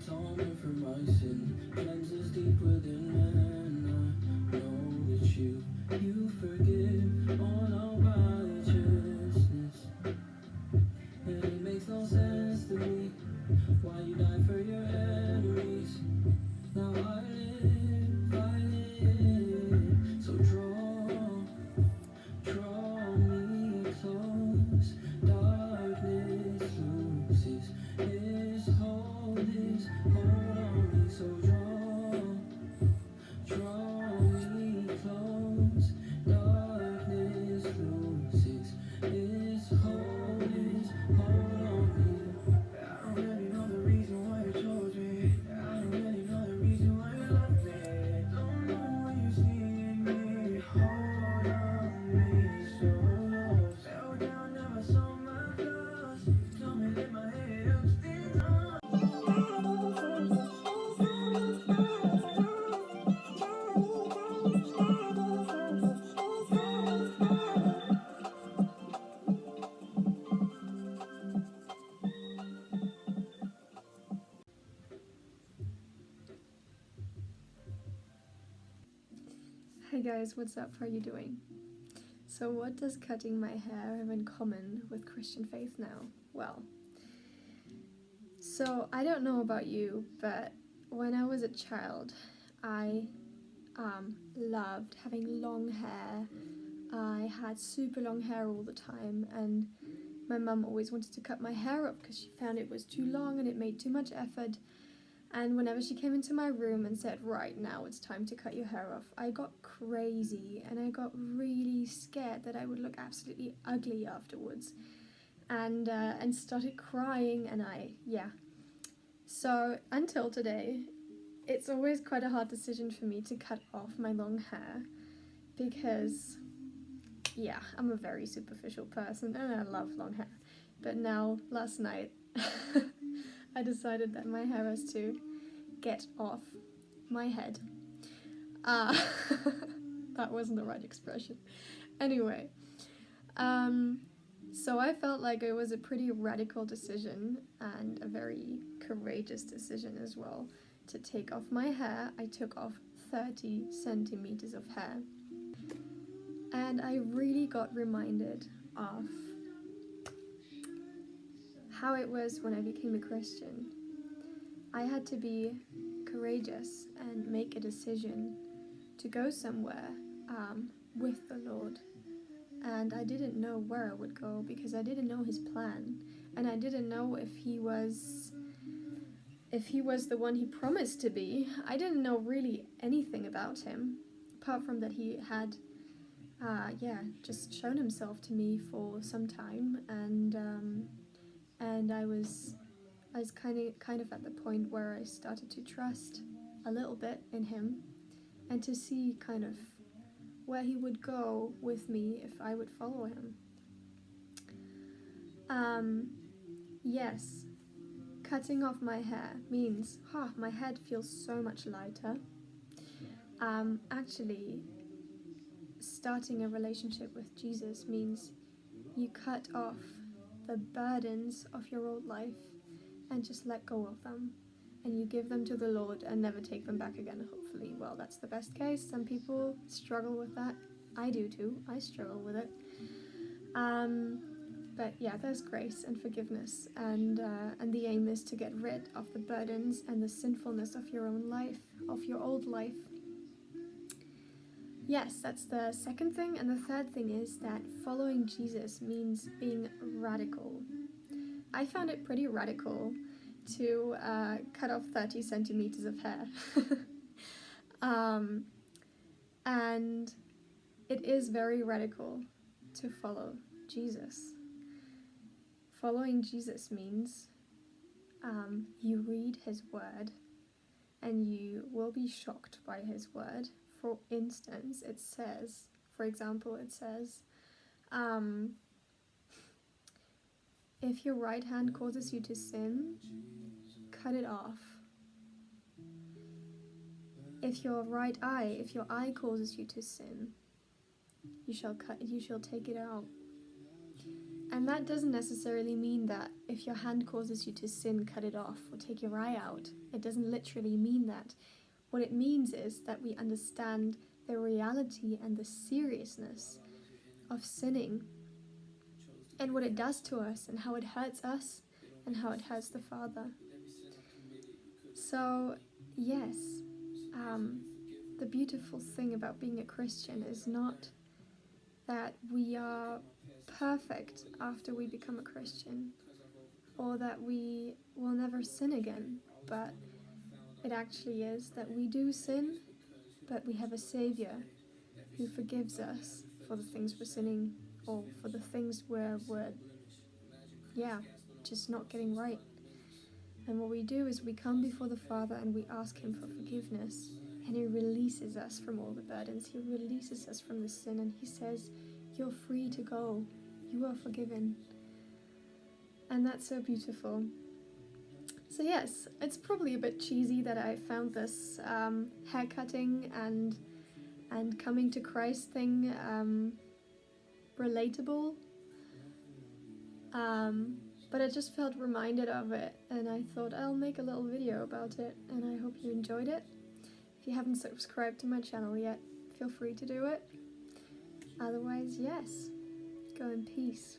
atonement for my sin, cleanses deep within man. I know that you forgive all our righteousness, and it makes no sense to me why you die for your enemies. Now I live, so draw me close. Darkness loses its hold on me. So draw me close. Darkness loses its hold on me. I don't really know the reason why you chose me. I don't really know the reason why you love me. Don't know what you see in me. Hold on me so close. Fell down, never saw my flaws. Tell me, let my head up, still on. Hey guys, what's up? How are you doing? So what does cutting my hair have in common with Christian faith now? Well, so I don't know about you, but when I was a child, I loved having long hair. I had super long hair all the time, and my mum always wanted to cut my hair up because she found it was too long and it made too much effort. And whenever she came into my room and said, right, now it's time to cut your hair off, I got crazy and I got really scared that I would look absolutely ugly afterwards, and started crying, and So until today, it's always quite a hard decision for me to cut off my long hair because, I'm a very superficial person and I love long hair. But now, last night, I decided that my hair has to get off my head. That wasn't the right expression. Anyway, so I felt like it was a pretty radical decision and a very courageous decision as well to take off my hair. I took off 30 centimeters of hair. And I really got reminded of how it was when I became a Christian. I had to be courageous and make a decision to go somewhere with the Lord. And I didn't know where I would go because I didn't know his plan. And I didn't know if he was the one he promised to be. I didn't know really anything about him, apart from that he had just shown himself to me for some time, and I was kind of at the point where I started to trust a little bit in him and to see kind of where he would go with me if I would follow him. Yes, cutting off my hair means my head feels so much lighter. Actually, starting a relationship with Jesus means you cut off the burdens of your old life and just let go of them, and you give them to the Lord and never take them back again, hopefully. Well, that's the best case. Some people struggle with that. I do too. I struggle with it. But yeah, there's grace and forgiveness, and the aim is to get rid of the burdens and the sinfulness of your own life, of your old life. Yes, that's the second thing. And the third thing is that following Jesus means being radical. I found it pretty radical to cut off 30 centimeters of hair. And it is very radical to follow Jesus. Following Jesus means you read his word and you will be shocked by his word. For instance, it says, if your right hand causes you to sin, cut it off. If your eye causes you to sin, you shall take it out. And that doesn't necessarily mean that if your hand causes you to sin, cut it off or take your eye out. It doesn't literally mean that. What it means is that we understand the reality and the seriousness of sinning and what it does to us and how it hurts us and how it hurts the Father. So, yes, the beautiful thing about being a Christian is not that we are perfect after we become a Christian or that we will never sin again, but it actually is that we do sin, but we have a Savior who forgives us for the things we're sinning or for the things where we're, just not getting right. And what we do is we come before the Father and we ask Him for forgiveness, and He releases us from all the burdens. He releases us from the sin, and He says, "You're free to go. You are forgiven." And that's so beautiful. So yes, it's probably a bit cheesy that I found this haircutting and coming to Christ thing relatable. But I just felt reminded of it, and I thought I'll make a little video about it, and I hope you enjoyed it. If you haven't subscribed to my channel yet, feel free to do it. Otherwise, yes, go in peace.